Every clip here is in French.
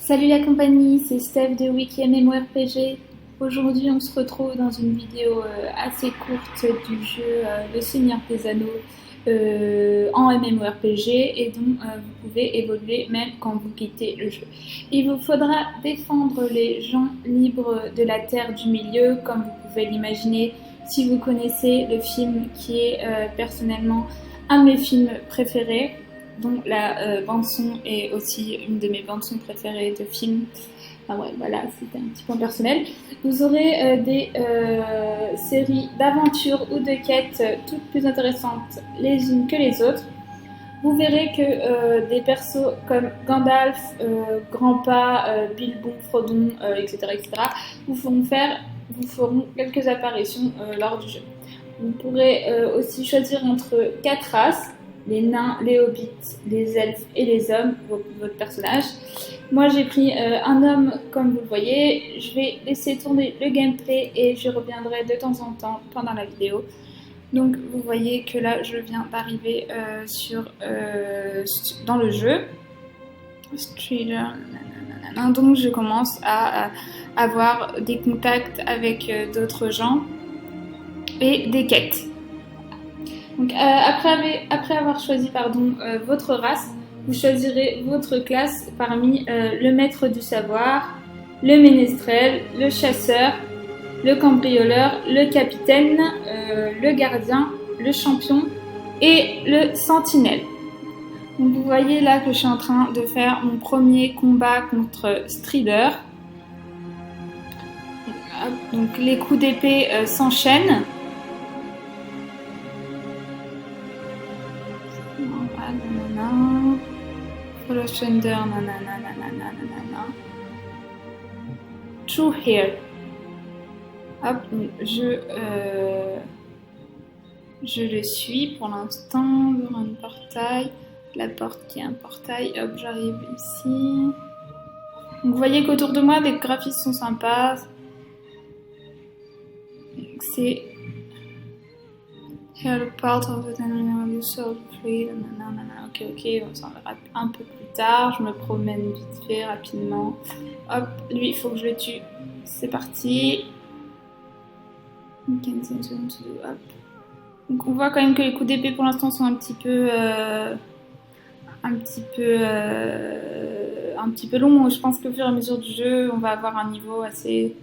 Salut la compagnie, c'est Steph de Wiki MMORPG. Aujourd'hui, on se retrouve dans une vidéo assez courte du jeu Le Seigneur des Anneaux en MMORPG et dont vous pouvez évoluer même quand vous quittez le jeu. Il vous faudra défendre les gens libres de la Terre du Milieu, comme vous pouvez l'imaginer si vous connaissez le film qui est personnellement un de mes films préférés, dont la bande-son est aussi une de mes bandes-son préférées de films. Ah ouais, voilà, c'était un petit point personnel. Vous aurez des séries d'aventures ou de quêtes toutes plus intéressantes les unes que les autres. Vous verrez que des persos comme Gandalf, Grandpa, Bilbo, Frodon, etc., vous feront quelques apparitions lors du jeu. Vous pourrez aussi choisir entre 4 races: les nains, les hobbits, les elfes et les hommes, votre personnage. Moi j'ai pris un homme comme vous le voyez. Je vais laisser tourner le gameplay et je reviendrai de temps en temps pendant la vidéo. Donc vous voyez que là je viens d'arriver dans le jeu. Donc je commence à avoir des contacts avec d'autres gens et des quêtes. Donc, après avoir choisi votre race, vous choisirez votre classe parmi le maître du savoir, le ménestrel, le chasseur, le cambrioleur, le capitaine, le gardien, le champion et le sentinelle. Donc vous voyez là que je suis en train de faire mon premier combat contre Strider. Donc les coups d'épée s'enchaînent. Follow Thunder, True Here. Hop, je le suis pour l'instant vers un portail. La porte qui est un portail. Hop, j'arrive ici. Donc, vous voyez qu'autour de moi, les graphismes sont sympas. C'est Here the part of the you so free. Ok, on s'en verra un peu plus tard. Je me promène vite fait, rapidement. Hop, lui, il faut que je le tue. C'est parti. Hop. Donc on voit quand même que les coups d'épée pour l'instant sont un petit peu longs. Je pense qu'au fur et à mesure du jeu, on va avoir un niveau assez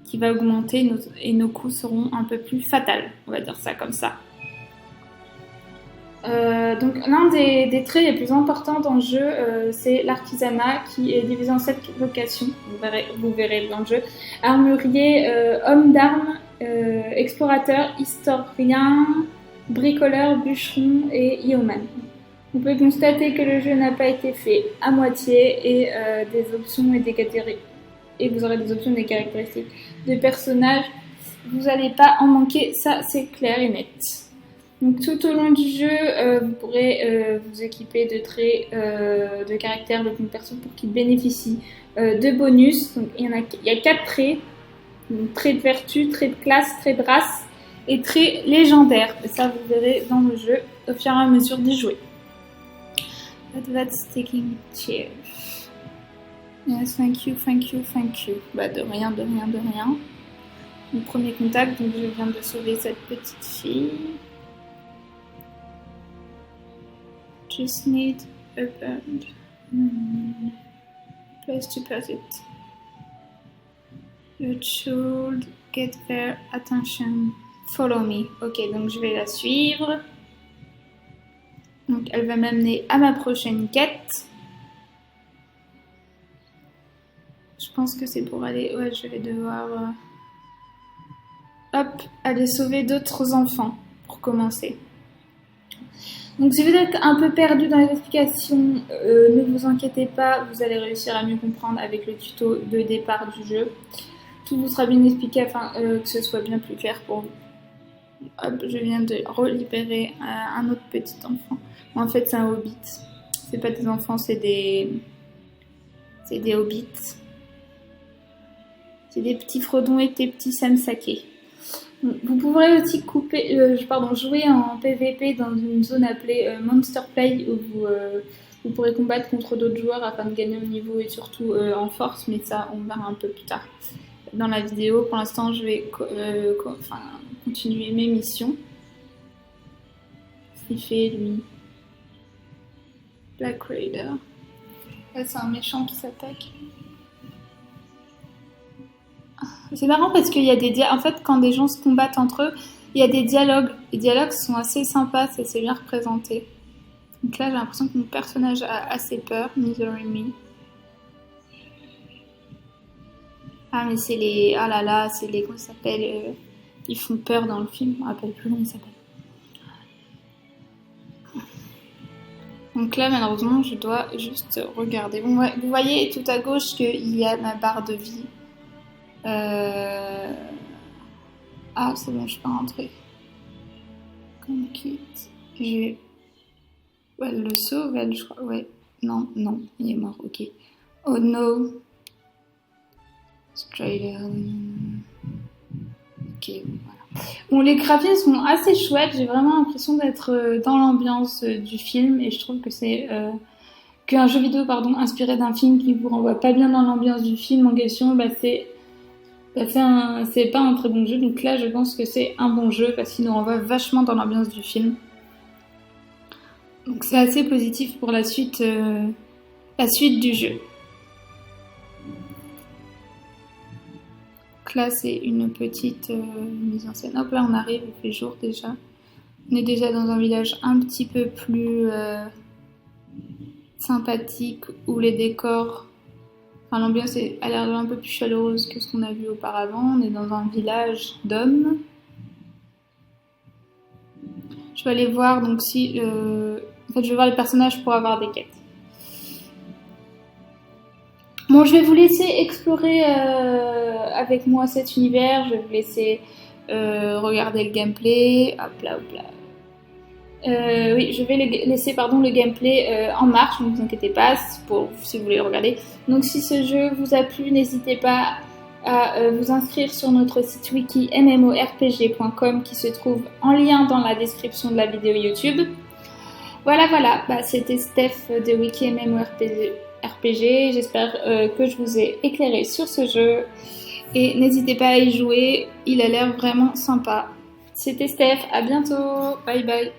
qui va augmenter et nos coups seront un peu plus fatals, on va dire ça comme ça. Donc l'un des traits les plus importants dans le jeu, c'est l'artisanat qui est divisé en 7 locations, vous verrez dans le jeu: armurier, homme d'armes, explorateur, historien, bricoleur, bûcheron et yeoman. On peut constater que le jeu n'a pas été fait à moitié et des options et des catégories. Et vous aurez des options et des caractéristiques de personnages. Vous n'allez pas en manquer, ça c'est clair et net. Donc tout au long du jeu, vous pourrez vous équiper de traits de caractère de ton perso pour qu'il bénéficie de bonus. Donc il y a 4 traits. Donc, traits de vertu, traits de classe, traits de race et traits légendaires. Et ça vous verrez dans le jeu au fur et à mesure d'y jouer. That's taking chair. Yes, thank you. Bah de rien. Mon premier contact, donc je viens de sauver cette petite fille. Just need a place to put it. You should get their attention. Follow me. Ok, donc je vais la suivre. Donc elle va m'amener à ma prochaine quête. Je pense que c'est pour aller... Ouais, je vais devoir... Hop, aller sauver d'autres enfants pour commencer. Donc si vous êtes un peu perdu dans les explications, ne vous inquiétez pas, vous allez réussir à mieux comprendre avec le tuto de départ du jeu. Tout vous sera bien expliqué afin que ce soit bien plus clair pour vous. Hop, je viens de relibérer un autre petit enfant. En fait, c'est un hobbit. C'est pas des enfants, c'est des hobbits. C'est des petits Frodons et des petits Samsakés. Vous pourrez aussi jouer en PVP dans une zone appelée Monster Play où Vous pourrez combattre contre d'autres joueurs afin de gagner au niveau et surtout en force, mais ça on verra un peu plus tard dans la vidéo. Pour l'instant je vais continuer mes missions. Ce qu'il fait lui. Black Raider. Là c'est un méchant qui s'attaque. C'est marrant parce qu'il y a des dialogues. En fait, quand des gens se combattent entre eux, il y a des dialogues. Les dialogues sont assez sympas, c'est bien représenté. Donc là, j'ai l'impression que mon personnage a assez peur. Misery Me. Ah, mais c'est les. Ah là là, c'est les. Comment ça s'appelle ils font peur dans le film. Je me rappelle plus comment ils s'appellent. Donc là, malheureusement, je dois juste regarder. Bon, ouais, vous voyez tout à gauche qu'il y a ma barre de vie. Ah, c'est bon, je peux rentrer. Quitte. Ouais, elle le sauve, elle, je crois. Ouais. Non, il est mort, ok. Oh no. Straight ok, voilà. Bon, les graphismes sont assez chouettes. J'ai vraiment l'impression d'être dans l'ambiance du film et je trouve que c'est qu'un jeu vidéo, pardon, inspiré d'un film qui vous renvoie pas bien dans l'ambiance du film en question, c'est pas un très bon jeu. Donc là, je pense que c'est un bon jeu parce qu'il nous renvoie vachement dans l'ambiance du film. Donc c'est assez positif pour la suite du jeu. Donc là, c'est une petite mise en scène. Hop là, on arrive, il fait jour déjà. On est déjà dans un village un petit peu plus sympathique où les décors... Enfin, l'ambiance a l'air un peu plus chaleureuse que ce qu'on a vu auparavant. On est dans un village d'hommes. Je vais aller voir donc si... En fait, je vais voir les personnages pour avoir des quêtes. Bon, je vais vous laisser explorer avec moi cet univers. Je vais vous laisser regarder le gameplay. Hop là, hop là. Oui, je vais laisser le gameplay en marche, ne vous inquiétez pas, si vous voulez le regarder. Donc si ce jeu vous a plu, n'hésitez pas à vous inscrire sur notre site wiki mmorpg.com qui se trouve en lien dans la description de la vidéo YouTube. Voilà, c'était Steph de Wiki MMORPG. J'espère que je vous ai éclairé sur ce jeu et n'hésitez pas à y jouer, il a l'air vraiment sympa. C'était Steph, à bientôt, bye bye.